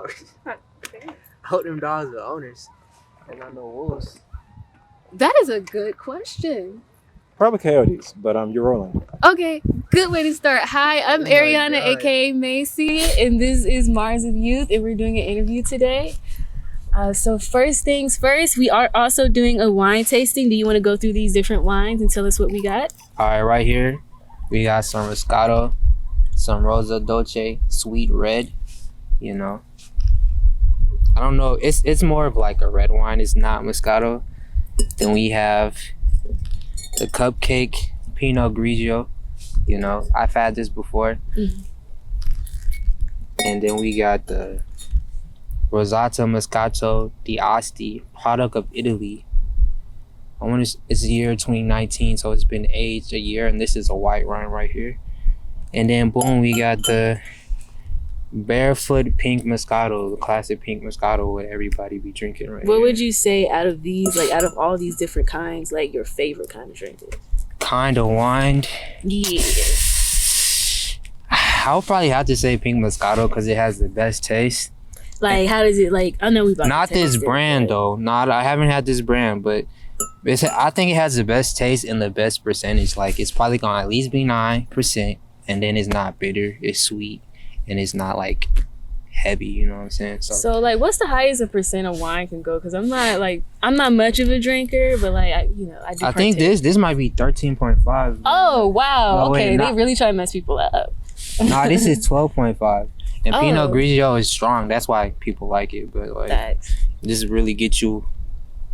dogs. I hope them dogs are owners and not no wolves. That is a good question. Probably coyotes, but you're rolling. Okay, good way to start. Hi, I'm Ariana, aka Mace, and this is Mars of Youth, and we're doing an interview today. So first things first, we are also doing a wine tasting. Do you want to go through these different wines and tell us what we got? All right, right here, we got some Moscato, some Rosa Dolce, sweet red, you know. I don't know, it's more of like a red wine, it's not Moscato. Then we have the Cupcake Pinot Grigio, you know, I've had this before. Mm-hmm. And then we got the Rosata Moscato di Asti, product of Italy. It's the year 2019, so it's been aged a year, and this is a white wine right here. And then boom, we got the Barefoot Pink Moscato, the classic pink Moscato what everybody be drinking right What here. would you say out of these, like out of all these different kinds, like your favorite kind of drink is? Kind of wine? Yeah. I'll probably have to say pink Moscato because it has the best taste. Like, how does it, like, I know we about not to taste this brand, though. I haven't had this brand, but I think it has the best taste and the best percentage. Like, it's probably going to at least be 9%, and then it's not bitter, it's sweet, and it's not, like, heavy, you know what I'm saying? So like, what's the highest a percent of wine can go? Because I'm not much of a drinker, but, like, I think this might be 13.5. Oh, wow. No, okay, wait, they really try to mess people up. Nah, this is 12.5. And Pinot Grigio is strong. That's why people like it. But like, this really gets you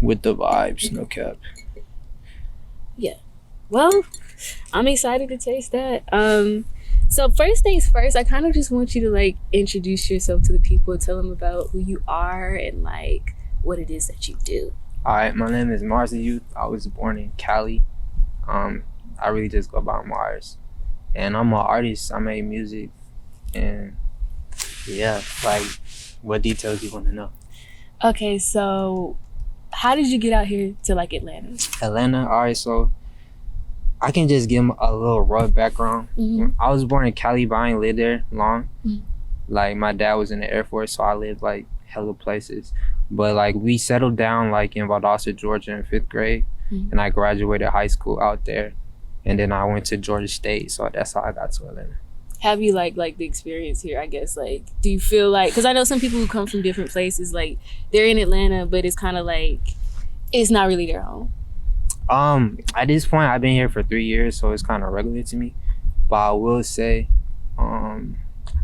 with the vibes. No cap. Yeah. Well, I'm excited to taste that. So first things first, I kind of just want you to like introduce yourself to the people, tell them about who you are and like what it is that you do. All right, my name is Mars of Youth. I was born in Cali. I really just go by Mars, and I'm an artist. I make music, and yeah, like, what details you want to know? Okay, so how did you get out here to like Atlanta? Atlanta, all right, so I can just give them a little rough background. Mm-hmm. I was born in Cali, but I ain't lived there long. Mm-hmm. Like, my dad was in the Air Force, so I lived like hella places. But like, we settled down like in Valdosta, Georgia in 5th grade, mm-hmm. and I graduated high school out there. And then I went to Georgia State, so that's how I got to Atlanta. Have you like the experience here, I guess? Like, do you feel like, because I know some people who come from different places, like they're in Atlanta, but it's kind of like it's not really their home. At this point, I've been here for 3 years, so it's kind of regular to me. But I will say,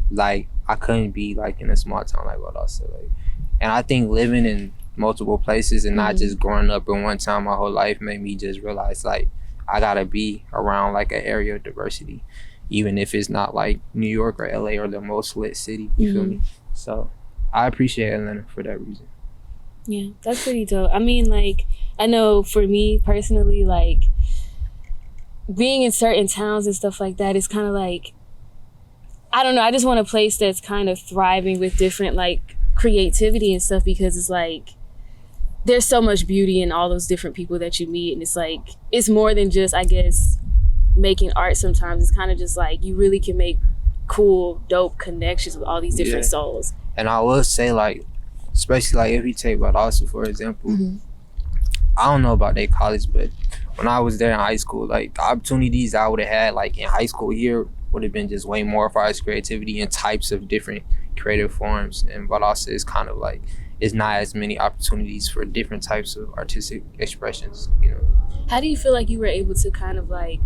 like, I couldn't be like in a small town like Valdosta, like, and I think living in multiple places and not just growing up in one town my whole life made me just realize like I gotta be around like an area of diversity. Even if it's not like New York or LA or the most lit city, you feel me? So I appreciate Atlanta for that reason. Yeah, that's pretty dope. I mean, like, I know for me personally, like, being in certain towns and stuff like that is kind of like, I don't know, I just want a place that's kind of thriving with different, like, creativity and stuff, because it's like, there's so much beauty in all those different people that you meet, and it's like, it's more than just, I guess, making art sometimes. It's kind of just like you really can make cool, dope connections with all these different souls. And I will say, like, especially like if you take Valdosta for example, I don't know about their college, but when I was there in high school, like the opportunities I would have had like in high school here would have been just way more for us creativity and types of different creative forms. And Valdosta is kind of like, it's not as many opportunities for different types of artistic expressions, you know. How do you feel like you were able to kind of like,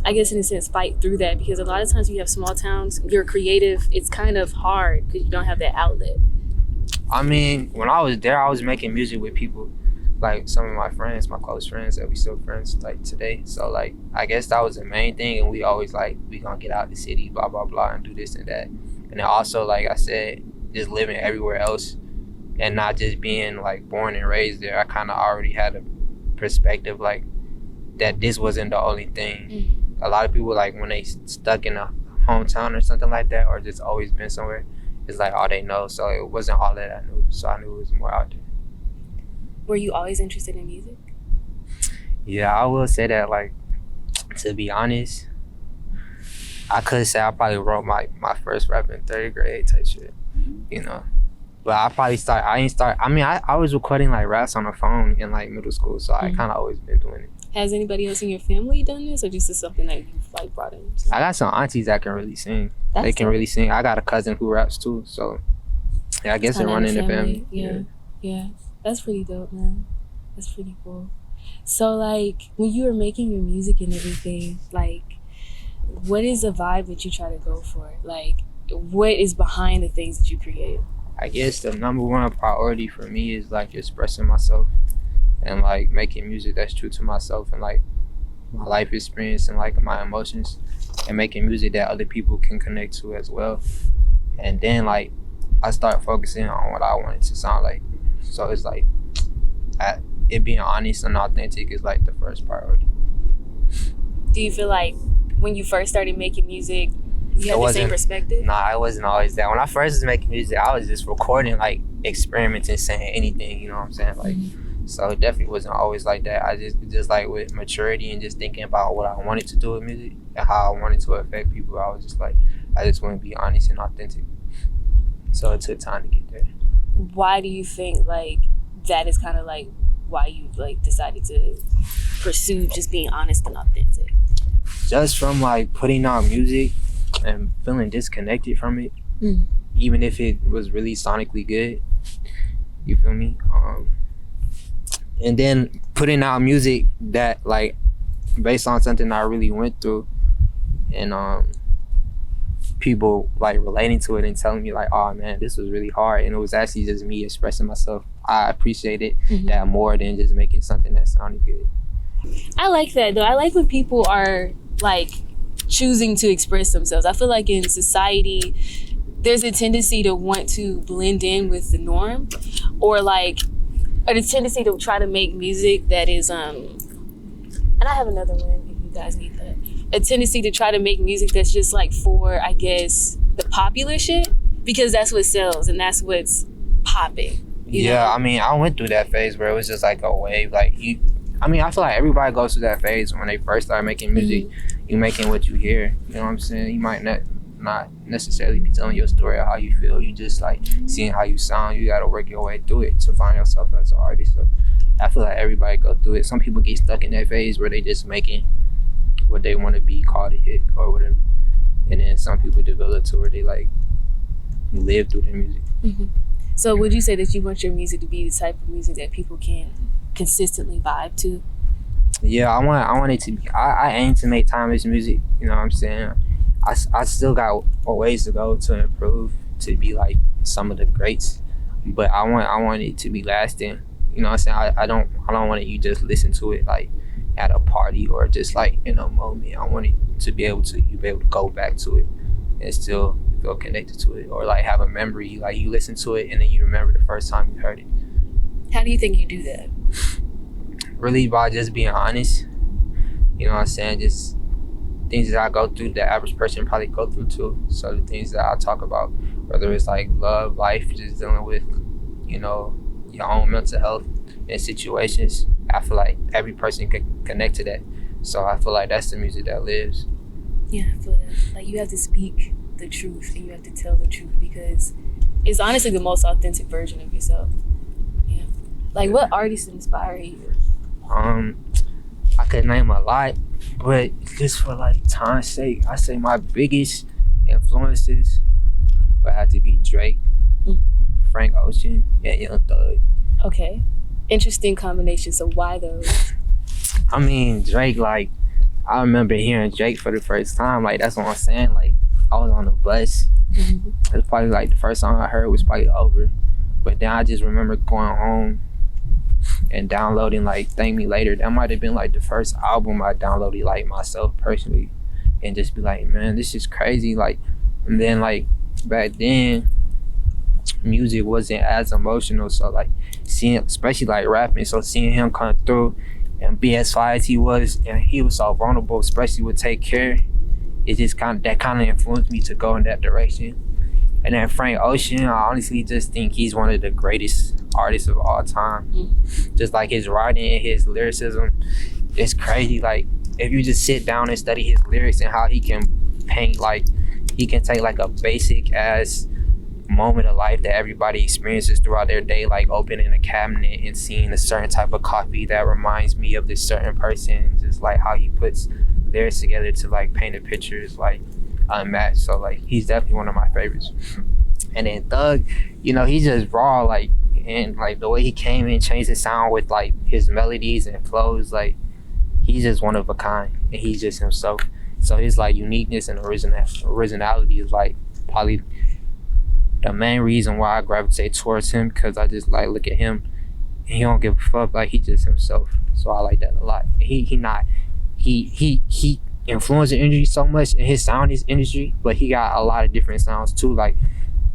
I guess in a sense, fight through that? Because a lot of times when you have small towns, you're creative, it's kind of hard because you don't have that outlet. I mean, when I was there, I was making music with people, like some of my friends, my close friends that we still friends like today. So like, I guess that was the main thing. And we always like, we gonna get out of the city, blah, blah, blah, and do this and that. And then also, like I said, just living everywhere else and not just being like born and raised there. I kind of already had a perspective like that this wasn't the only thing. A lot of people, like, when they stuck in a hometown or something like that, or just always been somewhere, it's like all they know. So it wasn't all that I knew. So I knew it was more out there. Were you always interested in music? Yeah, I will say that, like, to be honest, I could say I probably wrote my first rap in 3rd grade type shit, you know. But I was recording like raps on the phone in like middle school, so I kind of always been doing it. Has anybody else in your family done this, or just is something that you've like brought in? I got some aunties that can really sing. They can really sing. I got a cousin who raps too, so yeah, I guess they're running the family. Yeah. That's pretty dope, man. That's pretty cool. So like when you were making your music and everything, like what is the vibe that you try to go for? Like what is behind the things that you create? I guess the number one priority for me is like expressing myself and like making music that's true to myself and like my life experience and like my emotions, and making music that other people can connect to as well. And then like I start focusing on what I want it to sound like. So it's like it being honest and authentic is like the first priority. Do you feel like when you first started making music, you had the same perspective? Nah, I wasn't always that. When I first was making music, I was just recording, like experimenting, saying anything, you know what I'm saying? Like, so it definitely wasn't always like that. I just like with maturity and just thinking about what I wanted to do with music and how I wanted to affect people, I was just like, I just want to be honest and authentic. So it took time to get there. Why do you think like that is kind of like why you like decided to pursue just being honest and authentic? Just from like putting out music and feeling disconnected from it, even if it was really sonically good, you feel me? And then putting out music that like based on something I really went through, and people like relating to it and telling me like, oh man, this was really hard, and it was actually just me expressing myself. I appreciated that more than just making something that sounded good. I like that though. I like when people are like choosing to express themselves. I feel like in society there's a tendency to want to blend in with the norm, or a tendency to try to make music that is and I have another one if you guys need that. A tendency to try to make music that's just like for, I guess, the popular shit, because that's what sells and that's what's popping. You know? I mean, I went through that phase where it was just like a wave. Like I feel like everybody goes through that phase when they first start making music. You making what you hear, you know what I'm saying? You might not necessarily be telling your story or how you feel. You just like seeing how you sound. You gotta work your way through it to find yourself as an artist. So I feel like everybody go through it. Some people get stuck in that phase where they just making what they want to be called a hit or whatever, and then some people develop to where they like live through their music. So would you say that you want your music to be the type of music that people can consistently vibe to? Yeah, I want it to be. I aim to make timeless music. You know what I'm saying? I still got a ways to go to improve to be like some of the greats, but I want it to be lasting. You know what I'm saying? I don't want you just listen to it like at a party or just like in a moment. I want it to be able to go back to it and still feel connected to it, or like have a memory, like you listen to it and then you remember the first time you heard it. How do you think you do that? Really by just being honest. You know what I'm saying? Just things that I go through, the average person probably go through too. So the things that I talk about, whether it's like love, life, just dealing with, you know, your own mental health and situations, I feel like every person can connect to that. So I feel like that's the music that lives. Yeah, I feel that. Like you have to speak the truth and you have to tell the truth, because it's honestly the most authentic version of yourself. Yeah. Like what artists inspire you? I could name a lot, but just for like time's sake, I say my biggest influences would have to be Drake, Frank Ocean, and Young Thug. Okay. Interesting combination. So why those? I mean, Drake, like, I remember hearing Drake for the first time. Like, that's what I'm saying. Like, I was on the bus. It was probably like the first song I heard was probably Over. But then I just remember going home and downloading like Thank Me Later. That might have been like the first album I downloaded like myself personally, and just be like, man, this is crazy. Like, and then like back then music wasn't as emotional, so like seeing, especially like rapping, so seeing him come through and be as fly as he was, and he was so vulnerable, especially with Take Care, it just kind of influenced me to go in that direction. And then Frank Ocean, I honestly just think he's one of the greatest artists of all time. Just like his writing and his lyricism, it's crazy. Like if you just sit down and study his lyrics and how he can paint, like he can take like a basic ass moment of life that everybody experiences throughout their day, like opening a cabinet and seeing a certain type of coffee that reminds me of this certain person, just like how he puts theirs together to like paint a picture is like unmatched. So like he's definitely one of my favorites. And then Thug, he's just raw, like, and like the way he came and changed the sound with like his melodies and flows, like he's just one of a kind, and he's just himself. So his like uniqueness and originality is like probably the main reason why I gravitate towards him, because I just like look at him and he don't give a fuck, like he just himself. So I like that a lot. And he influenced the industry so much in his sound, his industry, but he got a lot of different sounds too. Like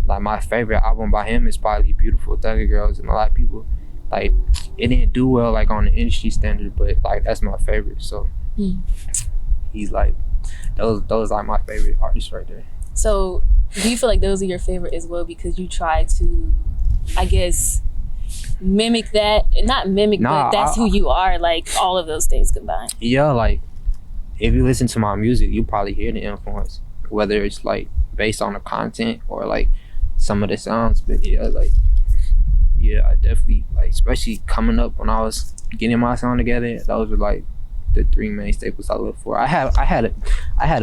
my favorite album by him is probably Beautiful Thugger Girls, and a lot of people like it didn't do well like on the industry standard, but like that's my favorite. So he's like those are my favorite artists right there. So do you feel like those are your favorite as well because you try to, I guess, mimic that? Not mimic, but that's who you are, like all of those things combined. Yeah, like if you listen to my music, you probably hear the influence, whether it's like based on the content or like some of the sounds. But I definitely like, especially coming up when I was getting my sound together, those were like the three main staples I look for. I had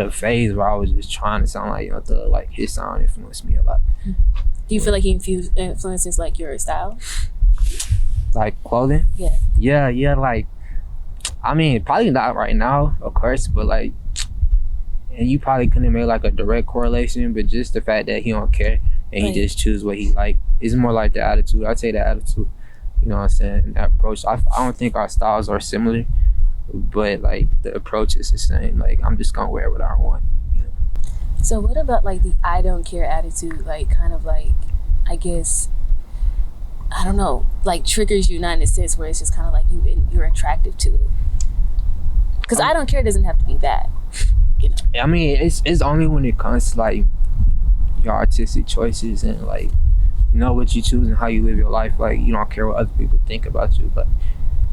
a phase where I was just trying to sound like Thug. Like his sound influenced me a lot. Do you feel like he influences like your style, like clothing? Yeah, like I mean probably not right now, of course, but like, and you probably couldn't make like a direct correlation, but just the fact that he don't care and he just choose what he like. It's more like the attitude. I'd say the attitude, you know what I'm saying, and that approach. I don't think our styles are similar, but like the approach is the same. Like I'm just gonna wear what I want. So what about like the I don't care attitude, like kind of like, I guess, I don't know, like triggers you, not in a sense where it's just kind of like you're attractive to it? Because I don't care doesn't have to be bad, I mean, it's only when it comes to like your artistic choices and like what you choose and how you live your life. Like you don't care what other people think about you, but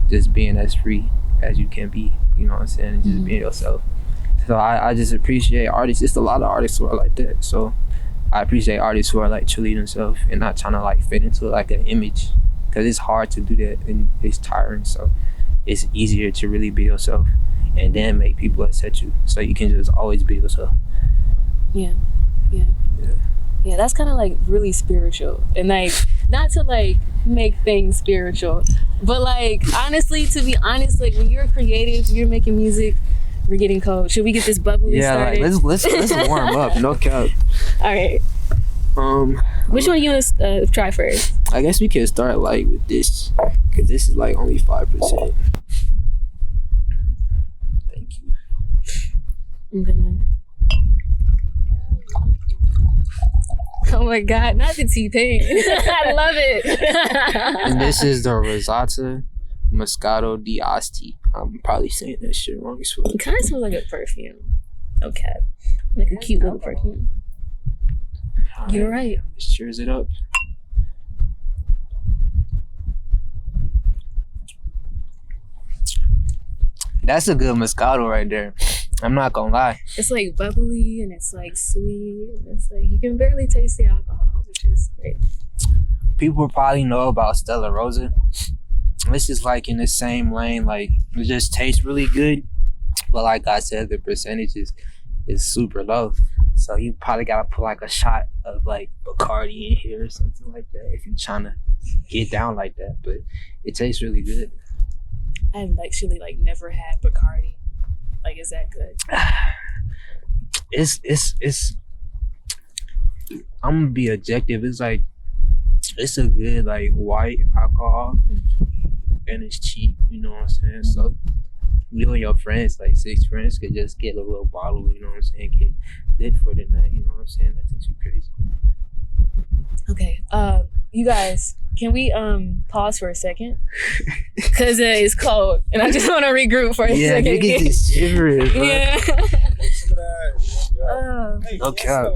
just being as free as you can be, you know what I'm saying, and just being yourself. So I just appreciate artists. It's a lot of artists who are like that. So I appreciate artists who are like truly themselves and not trying to like fit into like an image, because it's hard to do that and it's tiring. So it's easier to really be yourself and then make people accept you, so you can just always be yourself. Yeah, that's kind of like really spiritual, and like not to like make things spiritual, but like honestly, to be honest, like when you're creative, you're making music, we're getting cold. Should we get this bubbly started? Like let's warm up. No cap. All right. Which one you want to try first? I guess we can start like with this, because this is like only 5%. Thank you. I'm gonna. Oh my God, not the T-Pain. I love it. And this is the Rosata Moscato di Asti. I'm probably saying that shit wrong as fuck. It kind of smells like a perfume. Okay. Like a cute little perfume. Right. You're right. Let's cheers it up. That's a good Moscato right there. I'm not gonna lie. It's like bubbly and it's like sweet. And it's like you can barely taste the alcohol, which is great. People probably know about Stella Rosa. This is like in the same lane. Like it just tastes really good, but like I said, the percentage is super low. So you probably gotta put like a shot of like Bacardi in here or something like that if you're trying to get down like that. But it tastes really good. I've actually like never had Bacardi. Like, is that good? It's I'm gonna be objective. It's like it's a good like white alcohol, and it's cheap. You know what I'm saying? So you and your friends, like 6 friends, could just get a little bottle. You know what I'm saying? Get lit for the night. You know what I'm saying? Nothing too crazy. Okay. You guys, can we pause for a second? Cause it's cold, and I just want to regroup for a second. Yeah, niggas is shivering, bro. Yeah. Okay.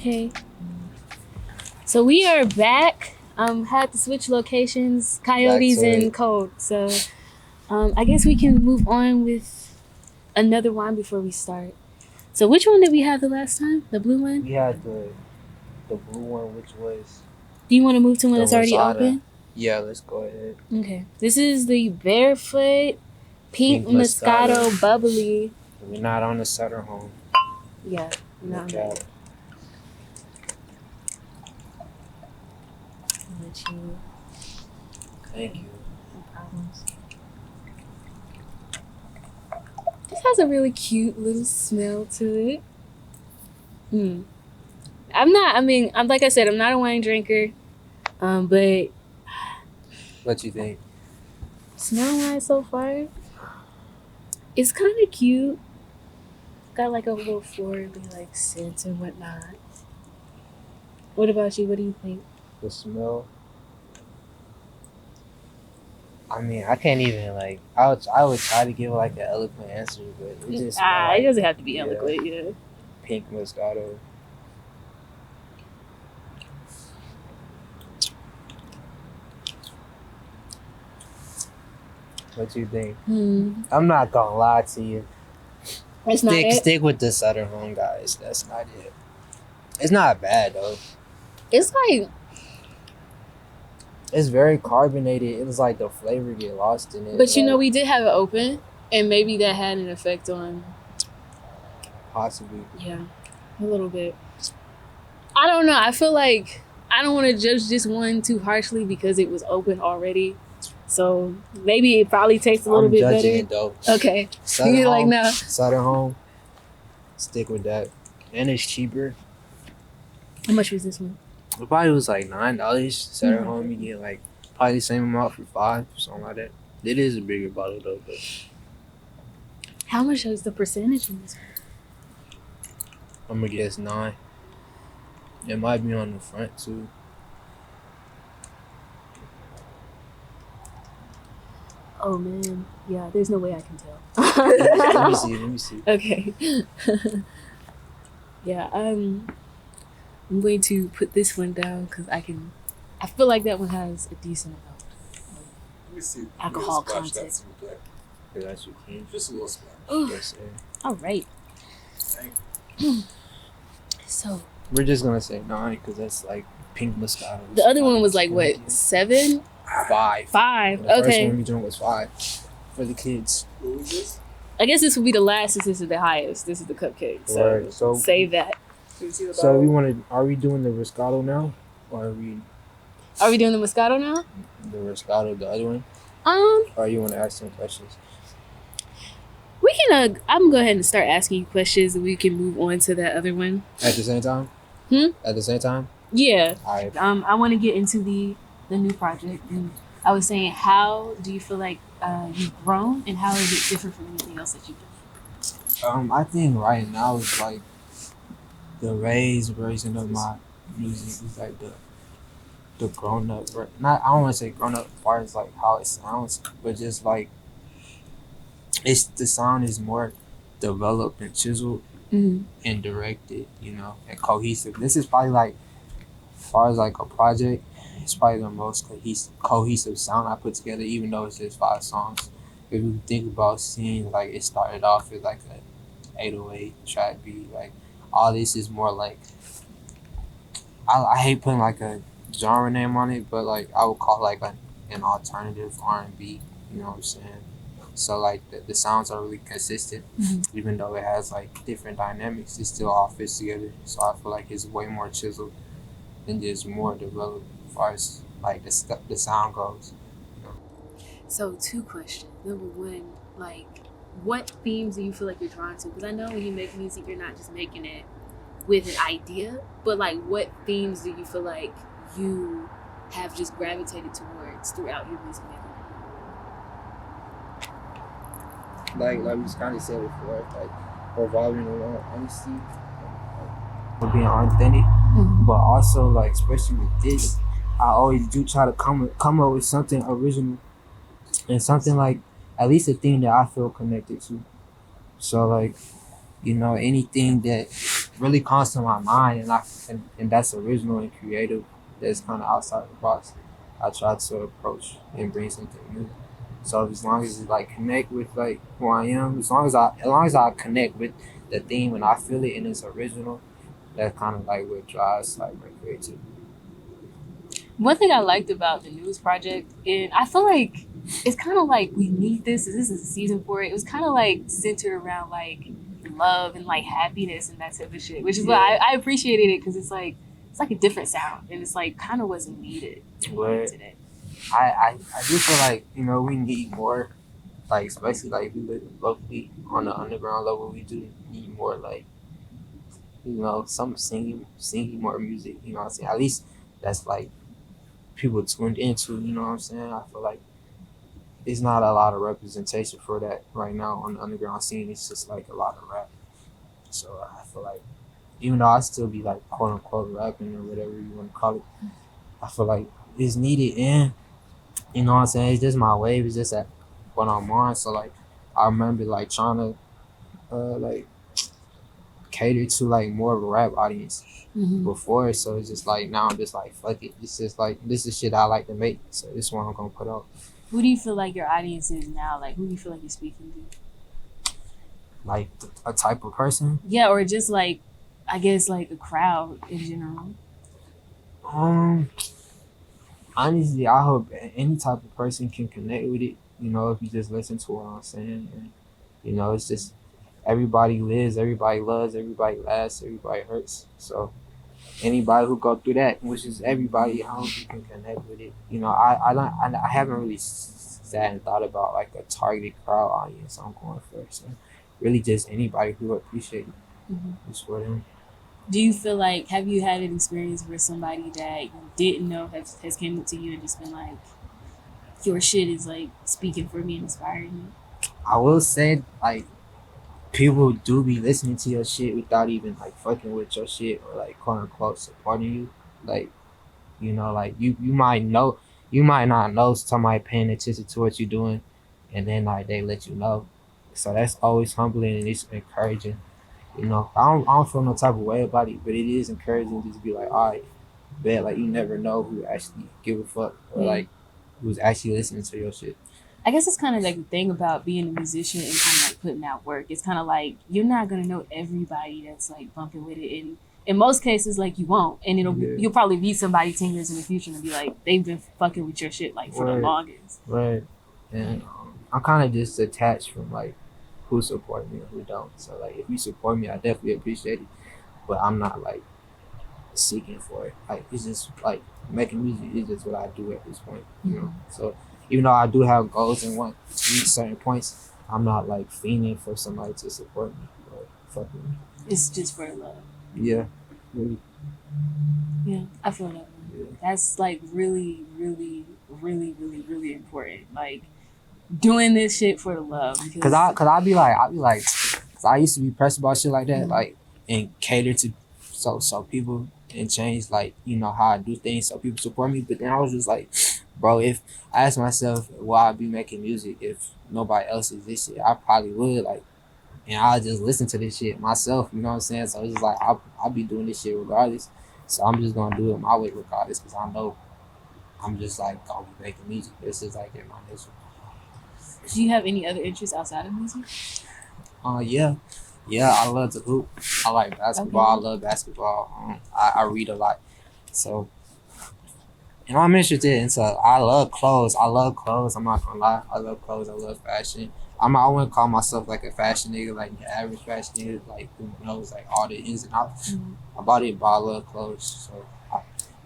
Okay. So we are back. Had to switch locations, Coyotes Back to and it. Cold. So I guess we can move on with another one before we start. So which one did we have the last time? The blue one? We had the blue one, which was Do you want to move to one the that's already Rosada. open? Yeah, let's go ahead. Okay. This is the Barefoot Pink Moscato Bubbly. We're not on the Sutter home. Yeah. No. Okay. I'll let you. Thank you. No problems. This has a really cute little smell to it. I'm like I said, I'm not a wine drinker. But What you think? smell wise so far, it's kind of cute. Got like a little florally like scent and whatnot. What about you? What do you think? The smell. I mean, I can't even like. I would try to give like an eloquent answer, but it just smell It like doesn't have to be eloquent, yeah. pink Moscato. What you think? I'm not gonna lie to you. That's not it. Stick with the Sutter home, guys. That's not it. It's not bad though. It's like It's very carbonated. It was like the flavor get lost in it. But you know, like, we did have it open, and maybe that had an effect on, possibly. yeah, a little bit. I don't know. I feel like I don't want to judge this one too harshly because it was open already. So maybe it probably tastes a little bit judging better. it though. Okay. Sutter You're like, home, no. Sutter home. Stick with that, and it's cheaper. How much was this one? It probably was like $9. Sutter Mhm. home, you get like probably the same amount for $5, something like that. It is a bigger bottle though, but How much is the percentage in this one? I'm gonna guess 9. It might be on the front too. Oh man, yeah. There's no way I can Let me tell. see. Let me see. Okay. Yeah. I'm going to put this one down because I feel like that one has a decent amount. Let me see. Alcohol Splash that content. some black. Yeah, that's your king. Just a little splash. Ooh, Yes, sir. all right. Thank So We're just gonna say 9 because that's like pink Moscato. the other one was like what, 7? 5. 5. The first Okay. one we drank was 5 for the kids. What was this? I guess this will be the last since this is the highest. This is the cupcake. So Right, so- save that. So we want to. Are we doing the Riscato now, or are we Are we doing the Moscato now? the Riscato, the other one, Um, or you want to ask some questions? we can. I'm gonna go ahead and start asking you questions, and we can move on to that other one. At the same time? At the same time? Yeah. All right. I want to get into the new project, and I was saying, how do you feel like you've grown, and how is it different from anything else that you've done? I think right now it's like the raised version of my music is like the grown up. Not I don't want to say grown up as far as like how it sounds, but just like it's the sound is more developed and chiseled Mm-hmm. and directed, and cohesive. This is probably like, as far as like a project, it's probably the most cohesive sound I put together, even though it's just 5 songs. If you think about seeing, like, it started off with like a 808 track beat, like all this is more like, I hate putting like a genre name on it, but like I would call it like an alternative R&B, you know what I'm saying? So like the sounds are really consistent, even though it has like different dynamics, it still all fits together. So I feel like it's way more chiseled and just more developed as far as like the sound goes. So 2 questions. Number 1, like, what themes do you feel like you're drawn to? Because I know when you make music, you're not just making it with an idea, but like, what themes do you feel like you have just gravitated towards throughout your music making? Like we kind of said before, like revolving around honesty, or being authentic, but also like especially with this, I always do try to come up with something original and something like at least a thing that I feel connected to. So like, anything that really comes to my mind, and that's original and creative. That's kind of outside the box. I try to approach and bring something new. So as long as it like connect with like who I am, as long as I connect with the theme and I feel it and it's original, that's kind of like what drives like my creativity. One thing I liked about the news project, and I feel like it's kind of like we need this. This is a season for it. It was kind of like centered around like love and like happiness and that type of shit, which is why I appreciated it because it's like a different sound and it's like kind of wasn't needed But today. I do feel like we need more, like especially like if we live locally on the underground level, we do need more like some singing more music. You know what I'm saying? At least that's like people tuned into. You know what I'm saying? I feel like there's not a lot of representation for that right now on the underground scene. It's just like a lot of rap. So I feel like even though I still be like quote unquote rapping or whatever you want to call it, I feel like it's needed and you know what I'm saying? It's just my wave. It's just that what I'm on. So like I remember like trying to like cater to like more of a rap audience before. So it's just like now I'm just like fuck it. It's just like this is shit I like to make. So this is what I'm gonna put out. Who do you feel like your audience is now? Like, who do you feel like you're speaking to? Like a type of person. Yeah, or just like, I guess like a crowd in general. Honestly, I hope any type of person can connect with it. If you just listen to what I'm saying, and it's just everybody lives, everybody loves, everybody laughs, everybody hurts. So anybody who go through that, which is everybody, I hope you can connect with it. I haven't really sat and thought about like a targeted crowd audience I'm going for. So really, just anybody who appreciate it is for them. Do you feel like, have you had an experience where somebody that you didn't know has came up to you and just been like, your shit is like speaking for me and inspiring me? I will say like people do be listening to your shit without even like fucking with your shit or like quote unquote supporting you. Like like you might not know somebody paying attention to what you're doing, and then like they let you know. So that's always humbling and it's encouraging. I don't feel no type of way about it, but it is encouraging to just be like, all right, bet like you never know who actually give a fuck or like who's actually listening to your shit. I guess it's kind of like the thing about being a musician and kind of like putting out work. It's kind of like you're not gonna know everybody that's like bumping with it, and in most cases, like you won't, and you'll probably meet somebody 10 years in the future and be like, they've been fucking with your shit like for the longest. Right, and I'm kind of just attached from like who support me and who don't. So like if you support me, I definitely appreciate it, but I'm not like seeking for it. Like it's just like making music is just what I do at this point. So even though I do have goals and want to reach certain points, I'm not like fiending for somebody to support me or fuck with me. It's just for love. Yeah, really. Yeah, I feel that. Yeah. That's like really, really, really, really, really important. Like doing this shit for the love. Cause I be like, cause I used to be pressed about shit like that, like and cater to so people and change like how I do things so people support me. But then I was just like, bro, if I asked myself will I be making music if nobody else is this shit, I probably would like, and I'll just listen to this shit myself. You know what I'm saying? So it's just like I'll be doing this shit regardless. So I'm just gonna do it my way regardless, cause I know I'm just like gonna be making music. This is like in my nature. Do you have any other interests outside of music? Yeah, I love to hoop. I like basketball. Okay. I love basketball. I read a lot. So, and I'm interested into, I love clothes. I'm not gonna lie. I love clothes. I love fashion. I wouldn't call myself like a fashion nigga, like the average fashion nigga, like who knows like all the ins and outs about it, but I love clothes. So, I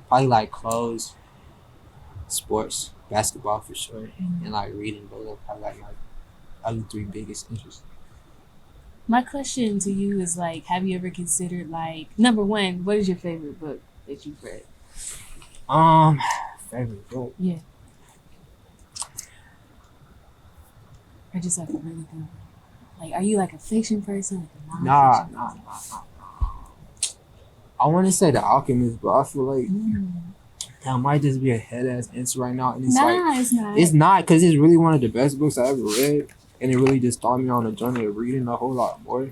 probably like clothes, sports, basketball for sure, and like reading. Those are probably like my other three biggest interests. My question to you is like, have you ever considered like, number one, what is your favorite book that you've read? Favorite book? Yeah. Or just like a really good one. Like, are you like a fiction person? Like a non-fiction Nah. I want to say The Alchemist, but I feel like that might just be a head-ass answer right now. And it's it's not. It's not, because it's really one of the best books I ever read. And it really just started me on a journey of reading a whole lot more.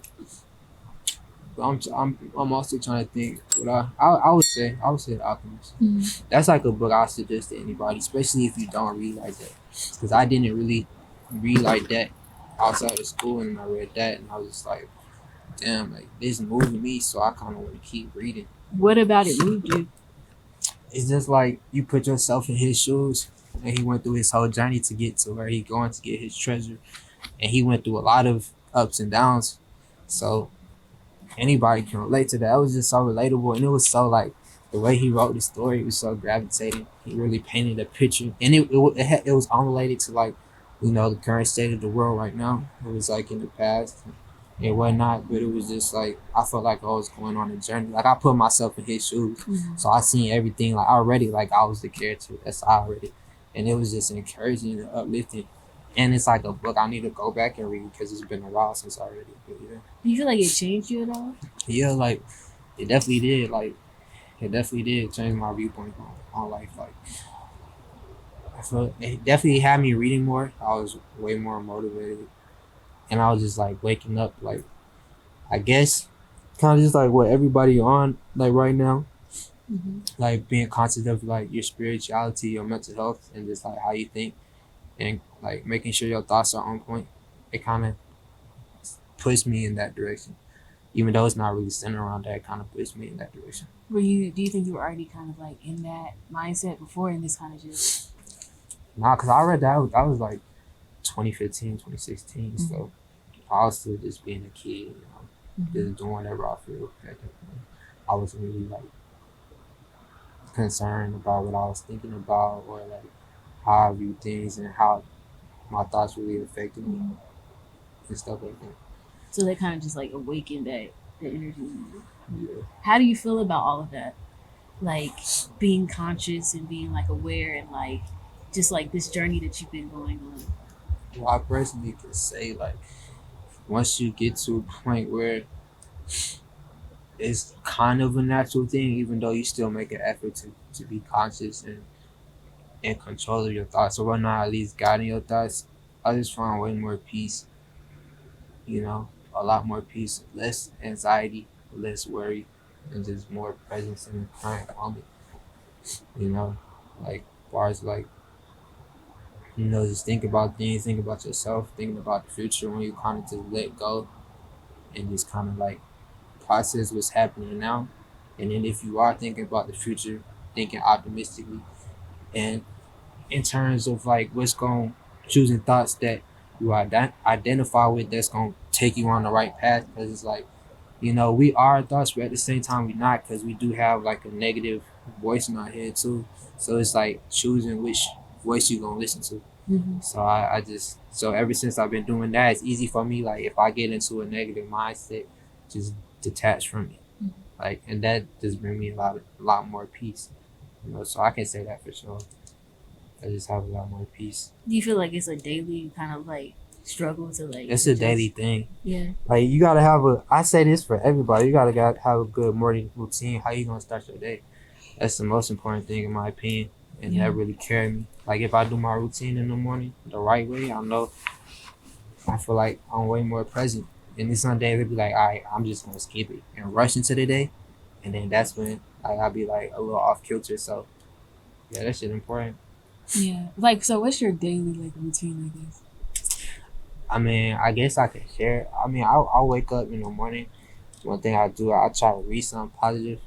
But I'm also trying to think what I would say The Alchemist. That's like a book I suggest to anybody, especially if you don't read like that. Because I didn't really read like that outside of school, and I read that, and I was just like, damn, like this moving me, so I kind of want to keep reading. What about it moved you? It's just like you put yourself in his shoes, and he went through his whole journey to get to where he going to get his treasure, and he went through a lot of ups and downs. So anybody can relate to that. It was just so relatable, and it was so like the way he wrote the story was so gravitating. He really painted a picture, and it was unrelated to like the current state of the world right now. It was like in the past and whatnot, but it was just like I felt like I was going on a journey. Like I put myself in his shoes, so I seen everything like already. Like I was the character. That's how I read it, and it was just encouraging and uplifting. And it's like a book I need to go back and read because it's been a while since I read it. But yeah. Do you feel like it changed you at all? Yeah, like it definitely did. Like it definitely did change my viewpoint on life. Like I feel it definitely had me reading more. I was way more motivated, and I was just like waking up. Like I guess kind of just like what everybody on like right now. Like being conscious of like your spirituality, your mental health, and just like how you think, and like making sure your thoughts are on point. It kind of pushed me in that direction. Even though it's not really centered around that, it kind of pushed me in that direction. Do you think you were already kind of like in that mindset before, and this kind of just... Nah, because I read that was like 2015, 2016. So I was still just being a kid, just doing whatever I feel at that point. I wasn't really like concerned about what I was thinking about or like how I view things and how my thoughts really affected me and stuff like that. So that kind of just like awakened that energy in you. Yeah. How do you feel about all of that? Like being conscious and being like aware and like just like this journey that you've been going on. Well, I personally can say like once you get to a point where it's kind of a natural thing, even though you still make an effort to be conscious and in control of your thoughts, or not at least guiding your thoughts, I just find way more peace, a lot more peace, less anxiety, less worry, and just more presence in the current moment, like as far as like, just think about things, think about yourself, thinking about the future when you kind of just let go and just kind of like process what's happening now. And then if you are thinking about the future, thinking optimistically and in terms of like choosing thoughts that you identify with that's going to take you on the right path, because it's like, we are thoughts, but at the same time we not, because we do have like a negative voice in our head too. So it's like choosing which voice you going to listen to. So so ever since I've been doing that, it's easy for me. Like if I get into a negative mindset, just detach from it. Like, and that just brings me a lot more peace. So I can say that for sure. I just have a lot more peace. Do you feel like it's a daily kind of like struggle to like... It's a daily thing. Yeah. Like you gotta have I say this for everybody, you gotta have a good morning routine. How you gonna start your day? That's the most important thing in my opinion. And that really carried me. Like if I do my routine in the morning the right way, I feel like I'm way more present. And then some days it'll be like, all right, I'm just gonna skip it and rush into the day. And then that's when I'll be like a little off kilter. So yeah, that shit important. Yeah. Like, so what's your daily like routine, I guess? I mean, I guess I can share. I mean, I'll wake up in the morning. One thing I do, I try to read something positive.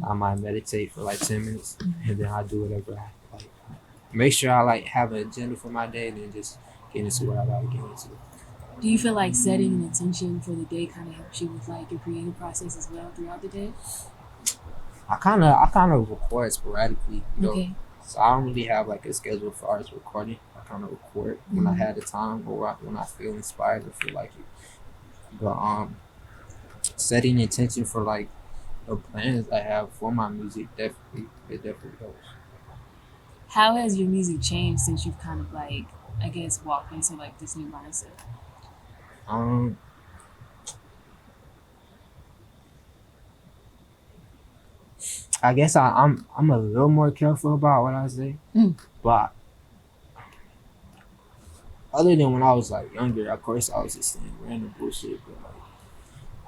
I might meditate for like 10 minutes, and then I do whatever I like. Make sure I like have an agenda for my day, and then just get into what I gotta get into. Do you feel like setting an intention for the day kind of helps you with like your creative process as well throughout the day? I kind of record sporadically, Okay. So I don't really have like a schedule as far as recording. I kind of record when I had the time or when I feel inspired or feel like it. But setting intention for like the plans I have for my music definitely helps. How has your music changed since you've kind of like, I guess, walked into like this new mindset? I guess I'm a little more careful about what I say, but other than when I was like younger, of course I was just saying random bullshit. But like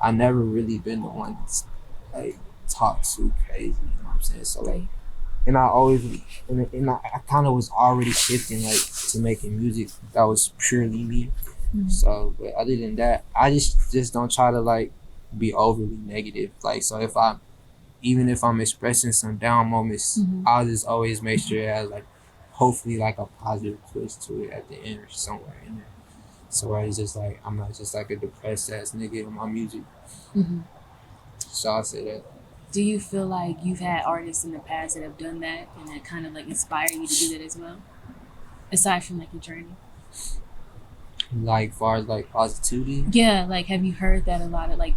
I never really been the one that's like talk too crazy. You know what I'm saying? So like, and I always and I kind of was already shifting like to making music that was purely me. So, but other than that, I just don't try to like be overly negative. Like, so if I even if I'm expressing some down moments, I'll just always make sure it has like hopefully like a positive twist to it at the end or somewhere in there. So it's just like I'm not just like a depressed ass nigga in my music. So I say that. Do you feel like you've had artists in the past that have done that and that kind of like inspire you to do that as well? Aside from like your journey? Like far as like positivity. Yeah, like have you heard that a lot of like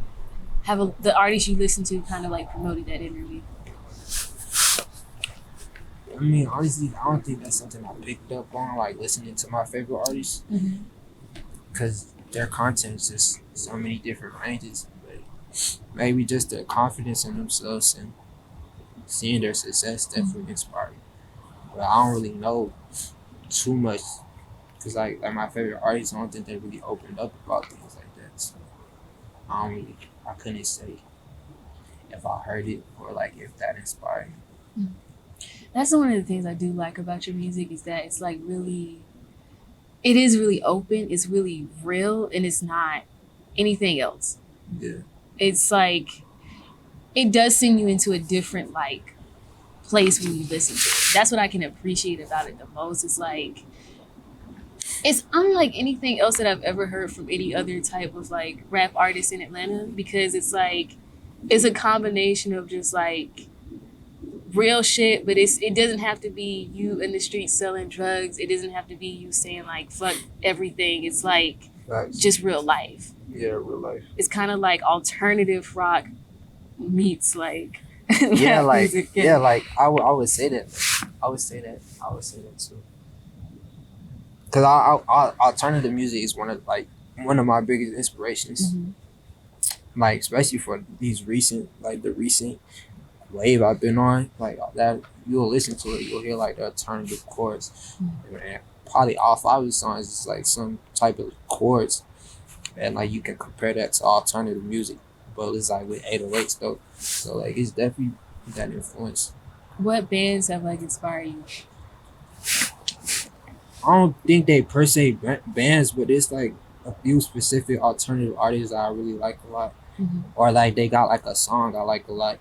the artists you listen to kind of like promoted that energy? I mean, honestly, I don't think that's something I picked up on, like listening to my favorite artists, because their content is just so many different ranges. But maybe just their confidence in themselves and seeing their success definitely inspired me. But I don't really know too much, because like my favorite artists, I don't think they really opened up about things like that. So I couldn't say if I heard it or like if that inspired me. That's one of the things I do like about your music is that it's like really, it is really open, it's really real, and it's not anything else. Yeah. It's like, it does send you into a different like place when you listen to it. That's what I can appreciate about it the most. It's like, it's unlike anything else that I've ever heard from any other type of like rap artist in Atlanta, because it's like, it's a combination of just like real shit, but it doesn't have to be you in the street selling drugs. It doesn't have to be you saying like fuck everything. It's like just real life. Yeah, real life. It's kind of like alternative rock meets like yeah, rap like music. yeah, like I would say that. I would say that too. Cause I alternative music is one of my biggest inspirations. Like especially for these recent the recent wave I've been on, like that you'll listen to it, you'll hear like the alternative chords, and probably all 5 of the songs is like some type of chords, and like you can compare that to alternative music, but it's like with 808s though, so like it's definitely that influence. What bands have like inspired you? I don't think they per se bands, but it's like a few specific alternative artists that I really like a lot, or like they got like a song I like a lot.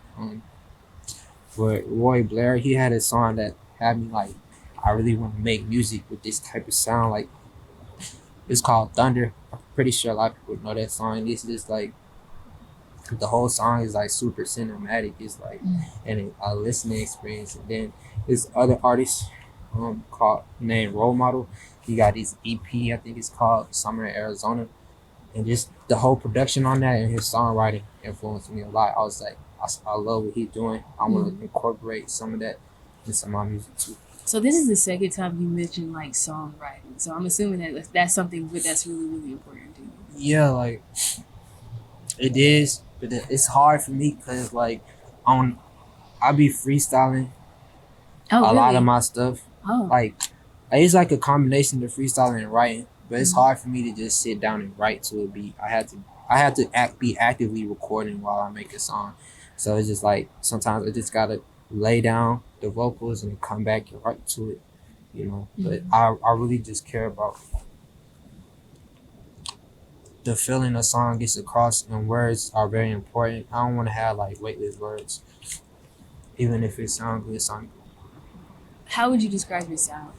But Roy Blair, he had a song that had me like, I really want to make music with this type of sound. Like, it's called Thunder. I'm pretty sure a lot of people know that song. It's just like, the whole song is like super cinematic. It's like, and a listening experience. And then this other artist, called named Role Model. He got his EP, I think it's called Summer in Arizona. And just the whole production on that and his songwriting influenced me a lot. I was like, I love what he's doing. I want to incorporate some of that into my music too. So this is the second time you mentioned like songwriting. So I'm assuming that that's something that's really, really important to you. Yeah, like it is, but it's hard for me because like I be freestyling a lot of my stuff. Like it's like a combination of freestyling and writing, but it's hard for me to just sit down and write to a beat. I have to be actively recording while I make a song. So it's just like sometimes I just gotta lay down the vocals and come back and write to it, you know. But I really just care about the feeling a song gets across, and words are very important. I don't want to have like weightless words, even if it sounds good. How would you describe your sound?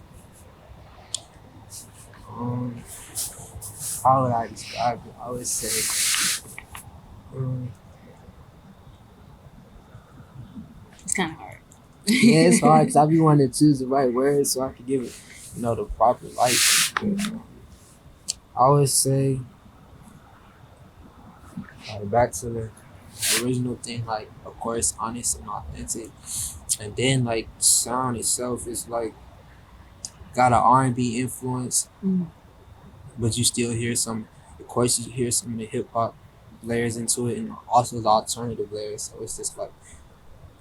How would I describe it? I would say, It's kind of hard. yeah, it's hard because I be wanting to choose the right words so I can give it, the proper light. I would say, back to the original thing, like of course honest and authentic, and then like sound itself is like got an R&B influence, but you still hear of course you hear some of the hip hop layers into it, and also the alternative layers. So it's just like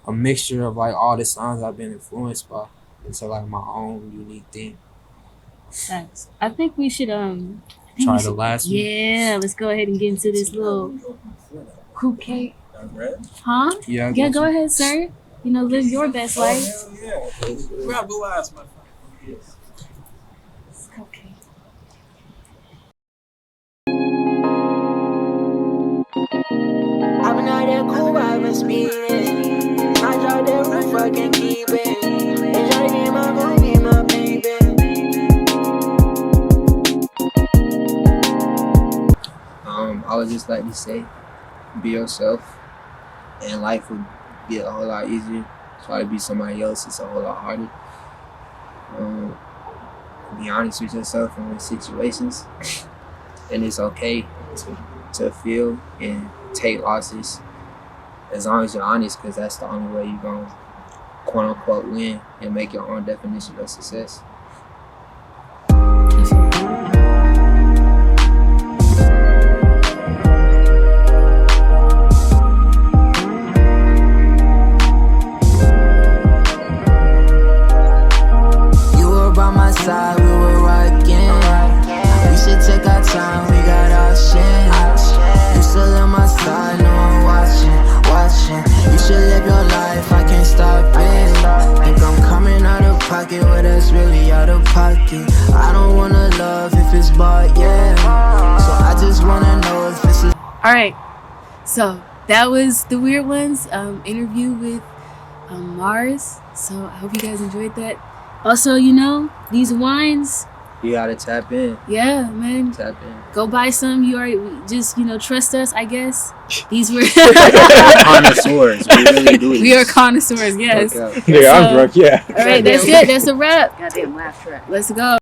a mixture of like all the sounds I've been influenced by into like my own unique thing. Thanks. I think we should try the last one. Yeah, let's go ahead and get into this little coupe cake. Huh? Yeah, Yeah, go ahead, sir. You know, live your best life. Yeah. Grab the last one. Okay. I've been out there cool, I've been speeding. I drop that roof, I can keep it. And try to get my gon' be my baby. I would just like to say, be yourself, and life would get a whole lot easier. Try to be somebody else, it's a whole lot harder. Be honest with yourself in situations, and it's okay to feel and take losses as long as you're honest, because that's the only way you're going to quote unquote win and make your own definition of success. You were by my side, we were rocking. We should take our time, we got options. You still on my side, no one watching. You should live your life, I can't stop it. Think I'm coming out of pocket, well that's really out of pocket. I don't wanna love if it's bought, yeah. So I just wanna know if it's a All right. So that was the Weird Ones interview with Mars. So I hope you guys enjoyed that. Also, you know, these wines, You gotta tap in. yeah, man. Tap in. Go buy some. You already just, you know, trust us, I guess. These were Connoisseurs. We really do this. we are connoisseurs, yes. Okay. Yeah, I'm So- drunk. Yeah. All right, that's good. That's a wrap. Goddamn laugh track. Let's go.